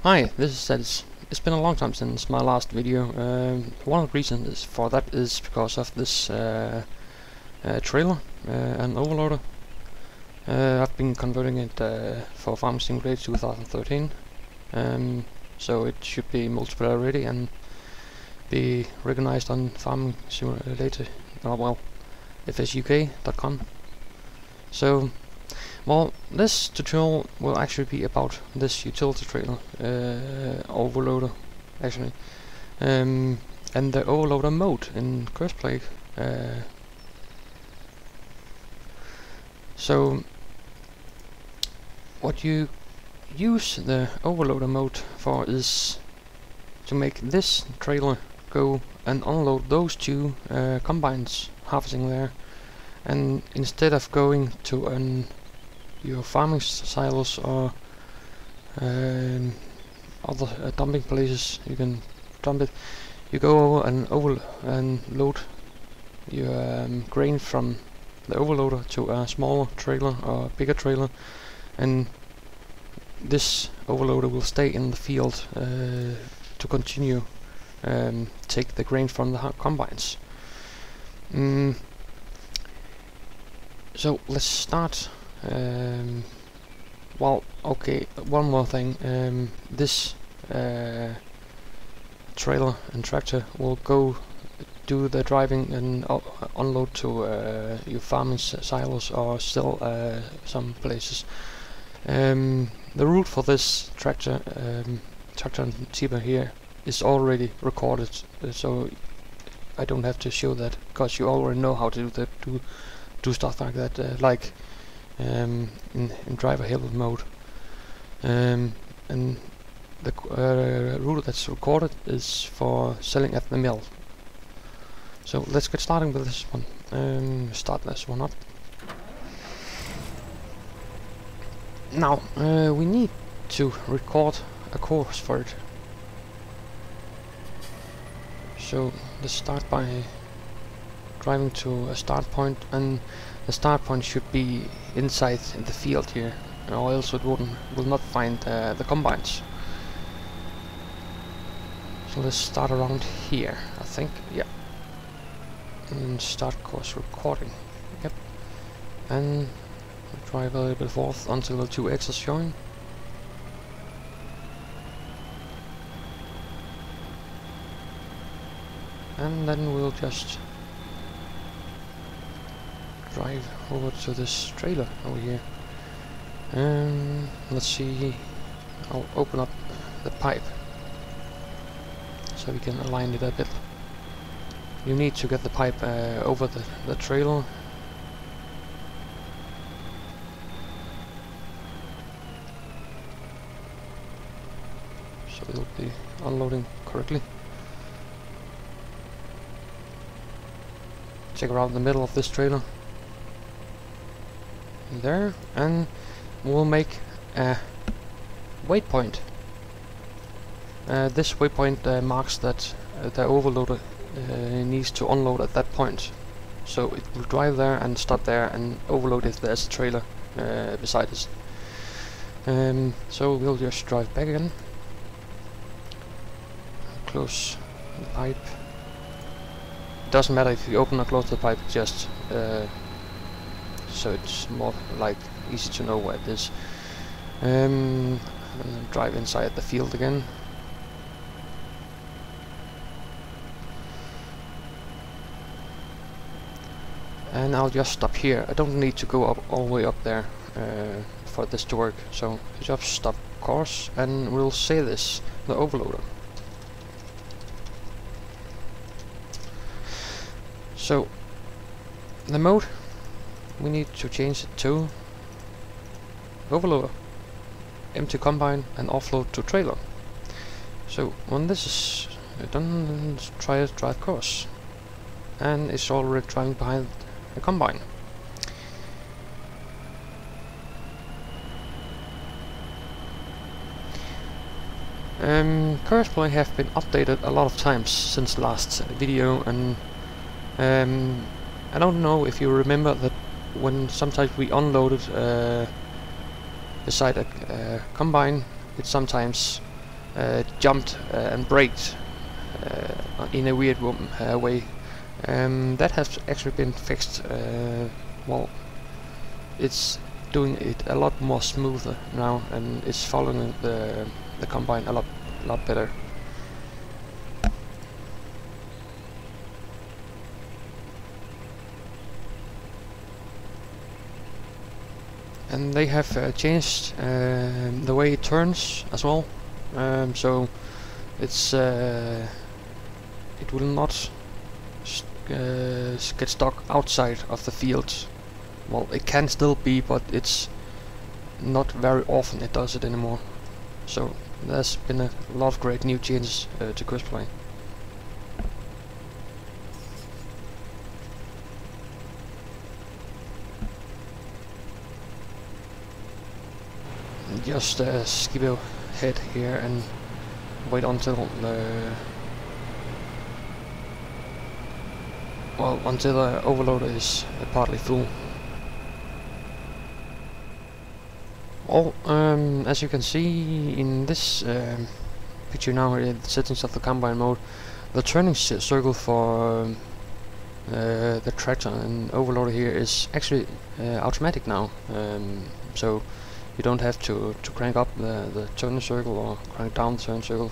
Hi, this is Seds. It's been a long time since my last video. One of the reasons for that is because of this trailer, an overloader. I've been converting it for Farming Simulator 2013, so it should be multiplayer ready and be recognized on Farming Simulator, fsuk.com. So, well, this tutorial will actually be about this utility trailer, overloader, actually, and the overloader mode in Courseplay. So, what you use the overloader mode for is to make this trailer go and unload those two combines harvesting there, and instead of going to your farming silos or other dumping places, you can dump it. You go over and load your grain from the overloader to a smaller trailer or bigger trailer, and this overloader will stay in the field to continue take the grain from the combines. So let's start. Well, okay, one more thing. This trailer and tractor will go do the driving and unload to your farming silos or still some places. The route for this tractor and tipper here is already recorded, so I don't have to show that because you already know how to do stuff like that, like in driver help mode, and the route that's recorded is for selling at the mill. So let's get started with this one. Start this one up. Now we need to record a course for it. So let's start by driving to a start point, and the start point should be inside in the field here, or else it will not find the combines. So let's start around here, I think. Yeah. And start course recording. Yep. And drive a little bit forth until the 2x is showing. And then we'll just drive over to this trailer over here. Let's see, I'll open up the pipe so we can align it a bit. You need to get the pipe over the trailer. So it'll be unloading correctly. Check around the middle of this trailer. There, and we'll make a waypoint. This waypoint marks that the overloader needs to unload at that point, so it will drive there and stop there and overload if there's a trailer beside us. So we'll just drive back again, close the pipe. It doesn't matter if you open or close the pipe, just so it's more like easy to know where it is. And drive inside the field again. And I'll just stop here. I don't need to go up all the way up there for this to work. So just stop course, and we'll say this, the overloader. So the mode, we need to change it to overloader, empty combine, and offload to trailer. So when this is done, let's try to drive course, and it's already driving behind the combine. Courseplay have been updated a lot of times since last video, and I don't know if you remember that when sometimes we unloaded beside a combine, it sometimes jumped and braked in a weird way. That has actually been fixed. Well, it's doing it a lot more smoother now, and it's following the combine a lot better. And they have changed the way it turns as well, so it's it will not get stuck outside of the field. Well, it can still be, but it's not very often it does it anymore. So there's been a lot of great new changes to Courseplay. Just skip ahead here and wait until the overloader is partly full. Well, as you can see in this picture now, in the settings of the combine mode, the turning circle for the tractor and overloader here is actually automatic now. So you don't have to crank up the turning circle or crank down the turning circle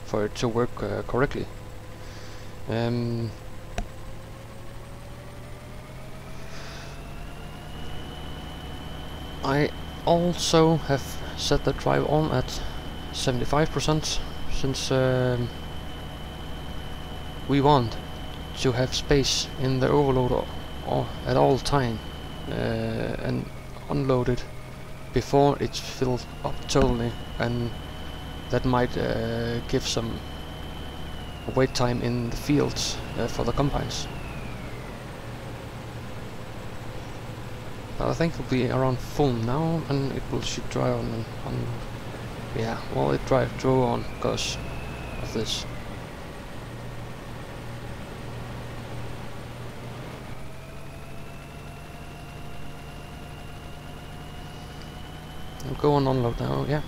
for it to work correctly. I also have set the drive on at 75% since we want to have space in the overloader at all time and unload it before it's filled up totally, and that might give some wait time in the fields for the combines. But I think it'll be around full now, and it should drive on. Yeah, well, it drove on because of this. I'll go on unload now. Yeah.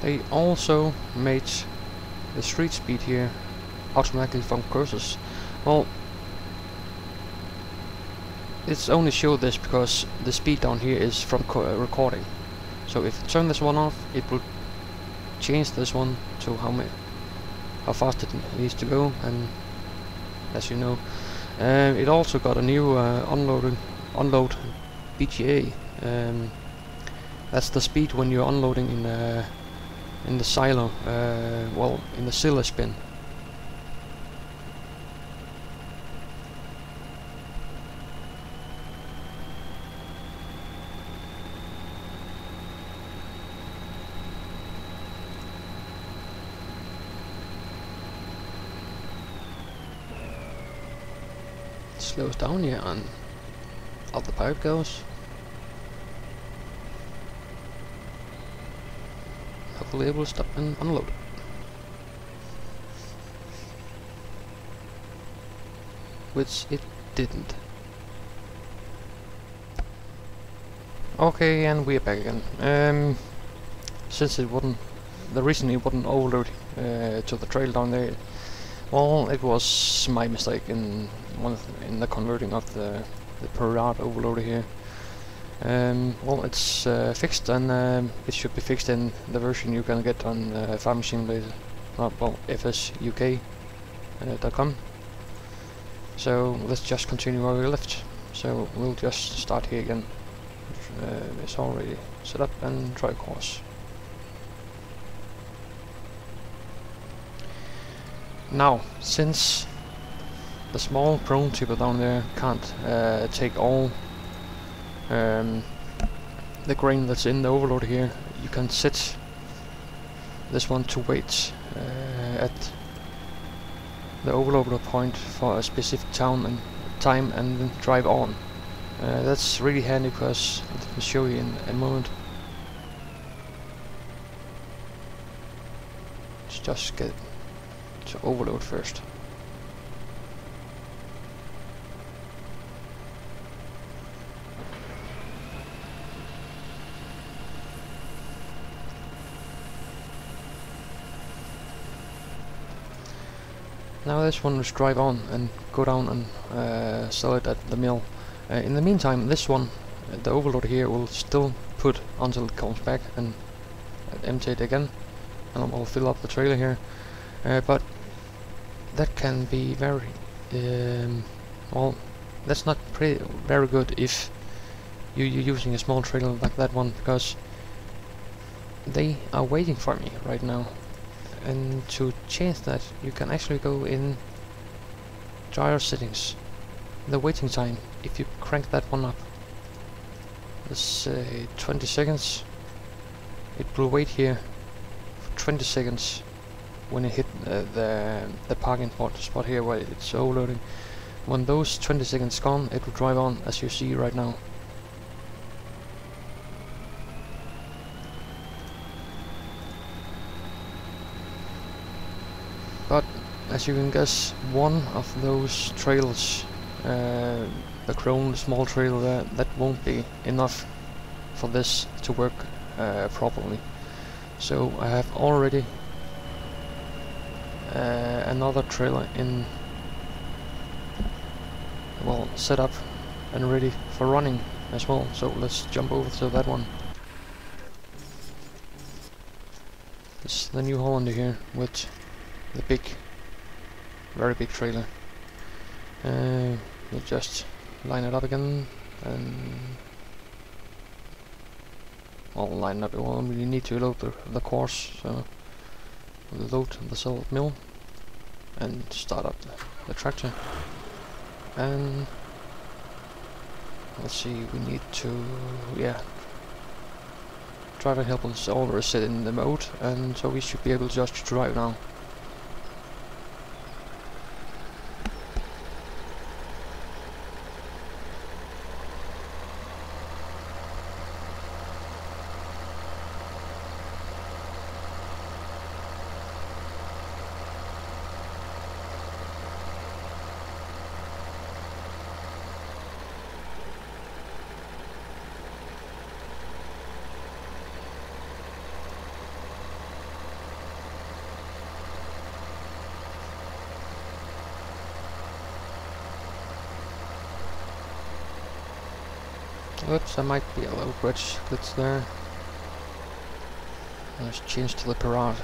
They also made the street speed here automatically from cursors. Well, it's only show this because the speed down here is from recording. So if you turn this one off, it will change this one to how fast it needs to go. And as you know, it also got a new unload BGA. That's the speed when you're unloading in the silo, well, in the silage bin. It slows down here and out the pipe goes. Hopefully it will stop and unload. Which it didn't. Okay, and we're back again. Since it wouldn't, the reason it wouldn't overload to the trail down there, well, it was my mistake in the converting of the Perard overloader here. Well, it's fixed, and it should be fixed in the version you can get on Farming Simulator, well, fsuk.com. So let's just continue where we left. So we'll just start here again. It's already set up and try course. Now, since the small prone tipper down there can't take all the grain that's in the overloader here, you can set this one to wait at the overloader point for a specific time and then drive on. That's really handy because I'll show you in a moment. Let's just get to overload first. Now this one is drive on and go down and sell it at the mill. In the meantime, this one, the overloader here, will still put until it comes back and empty it again, and I'll fill up the trailer here. But that can be very well, that's not very good if you're using a small trailer like that one, because they are waiting for me right now. And to change that, you can actually go in gyro settings, the waiting time. If you crank that one up, let's say 20 seconds, it will wait here for 20 seconds when you hit the parking spot here where it's overloading. When those 20 seconds gone, it will drive on as you see right now. But as you can guess, one of those trailers, the Chrome small trailer there, that won't be enough for this to work properly. So I have already another trailer in, well, set up and ready for running as well. So let's jump over to that one. It's the New Hollander here with the big, very big trailer. We'll just line it up again, and I'll line it up. Well, we need to load the course, so we'll load the cell mill and start up the tractor. And let's see, we need to, yeah, driver help is already set in the mode, and so we should be able just to drive now. Oops, there might be a little bridge that's there. Let's change to the Perard.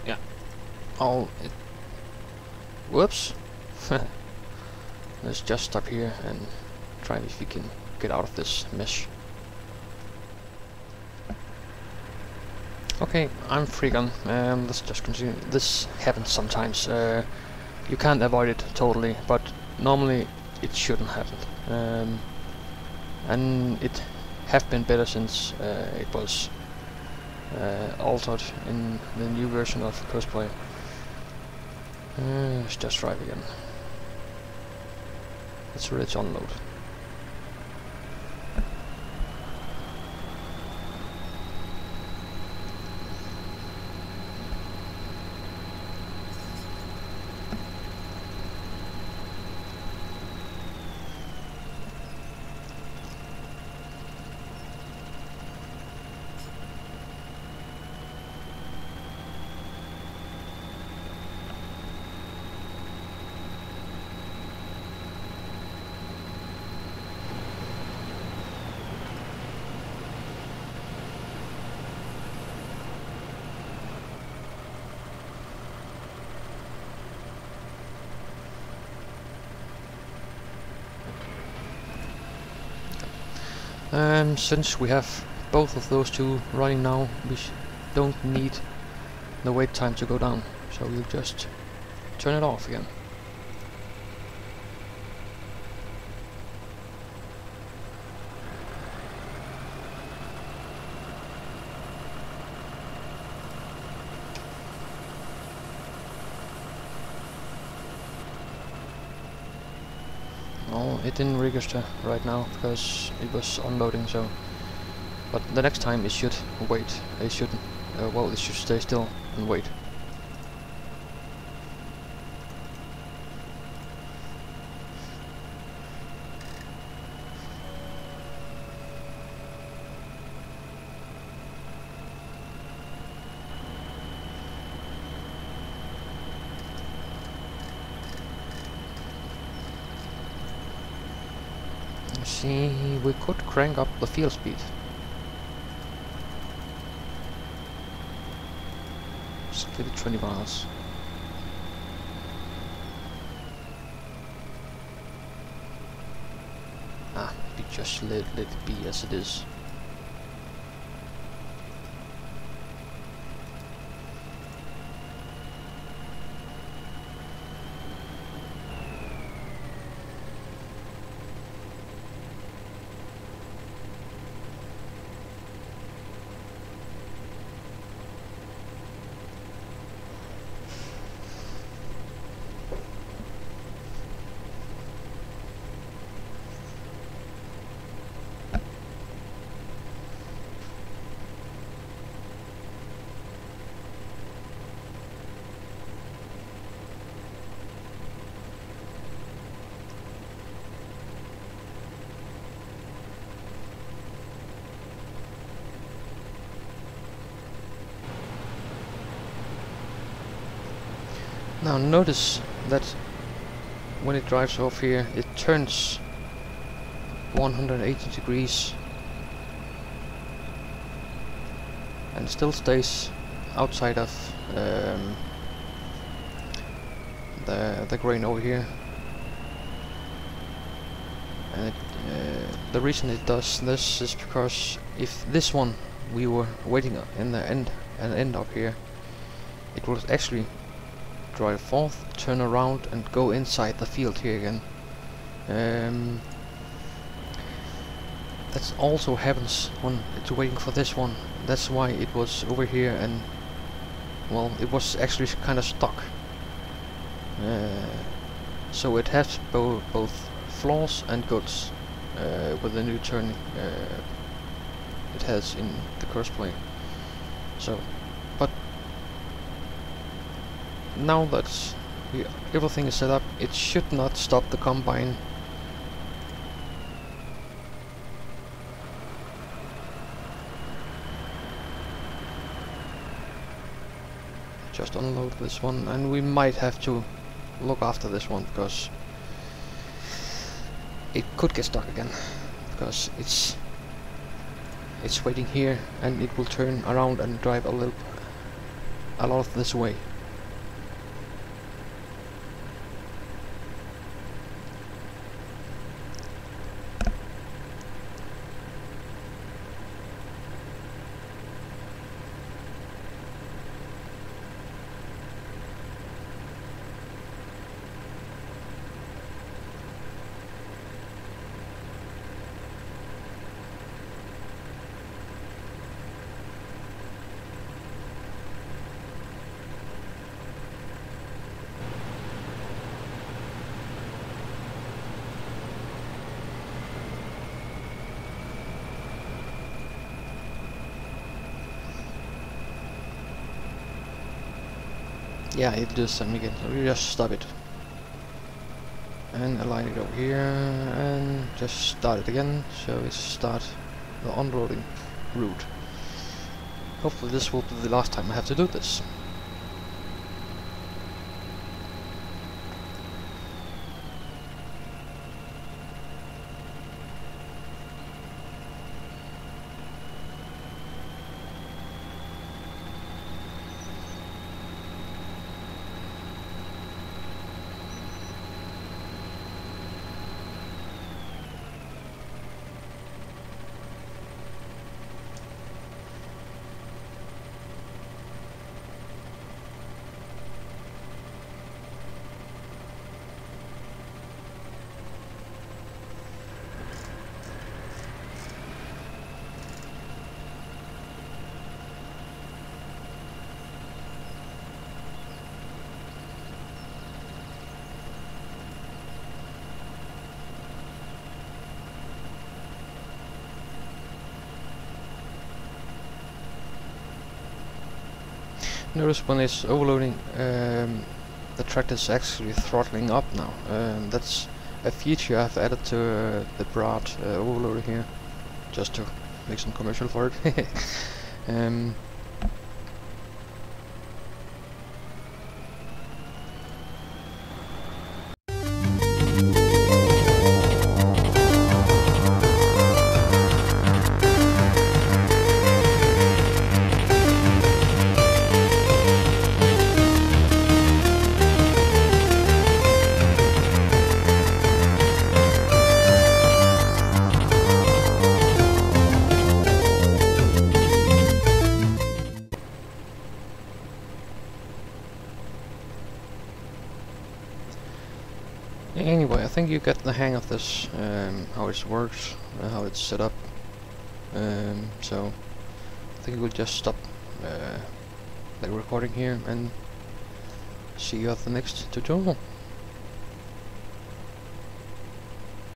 Yeah. Whoops. Let's just stop here and try if we can get out of this mesh. Okay, I'm free gun. Let's just continue. This happens sometimes. You can't avoid it totally, but normally it shouldn't happen. And it have been better since it was altered in the new version of Courseplay. Let's just drive again. It's ready to unload. Since we have both of those two running now, we don't need the wait time to go down, so we'll just turn it off again. Well, it didn't register right now because it was unloading, so But the next time it should wait. It shouldn't. Well, it should stay still and wait. See, we could crank up the field speed. Just give it 20 miles. We just let it be as it is. Now notice that when it drives off here, it turns 180 degrees and still stays outside of the grain over here. And the reason it does this is because if this one we were waiting in the end up here, it will actually drive forth, turn around and go inside the field here again. That also happens when it's waiting for this one. That's why it was over here, and well, it was actually kind of stuck. So it has both flaws and goods with the new turning it has in the Courseplay. So, but now that everything is set up, it should not stop the combine. Just unload this one, and we might have to look after this one because it could get stuck again, because it's waiting here and it will turn around and drive a lot of this way. Yeah, it does something again, so you just stop it. And align it over here, and just start it again, so we start the on-roading route. Hopefully this will be the last time I have to do this. Notice when it's overloading, the tractor is actually throttling up now. That's a feature I've added to the Perard overloader here, just to make some commercial for it. Anyway, I think you get the hang of this, how it works, how it's set up. So I think we'll just stop the recording here and see you at the next tutorial.